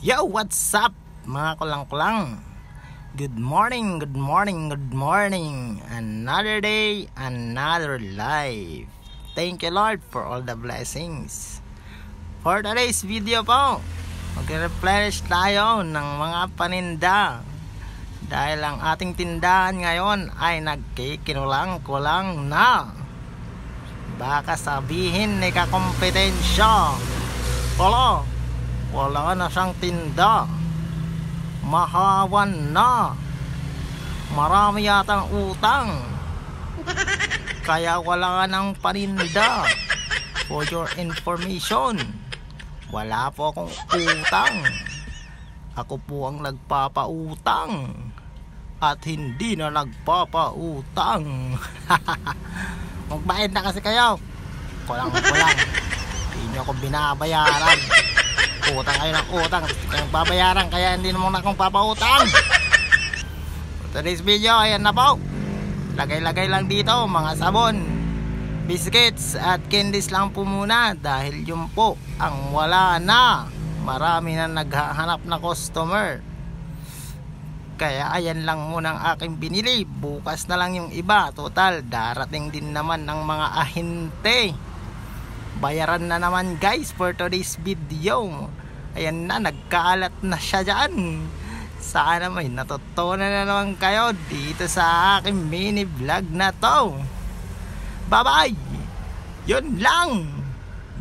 Yo, what's up mga kulang-kulang? Good morning, good morning, good morning. Another day, another life. Thank you Lord for all the blessings. For today's video po, mag-replenish tayo ng mga paninda. Dahil ang ating tindahan ngayon ay nagkikinulang-kulang na. Baka sabihin ni kakompetensya, wala na siyang tinda, mahawan na, marami yatang utang, kaya wala nang paninda. For your information, wala po akong utang. Ako po ang nagpapautang at hindi na nagpapautang. Magbayad na kasi kayo. Kulang-kulang, hindi nyo ako binabayaran. Utang kayo ng utang, kayong babayaran, kaya hindi naman akong papautang. For today's video, ayan na po. Lagay-lagay lang dito mga sabon, biscuits at candies lang po muna. Dahil yun po ang wala na. Marami na naghahanap na customer. Kaya ayan lang muna ang aking binili. Bukas na lang yung iba. Total, darating din naman ng mga ahente. Bayaran na naman guys for today's video. Ayan na, nagkaalat na siya dyan. Sana may natutunan na naman kayo dito sa aking mini vlog na to. Bye bye. Yun lang.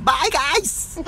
Bye guys.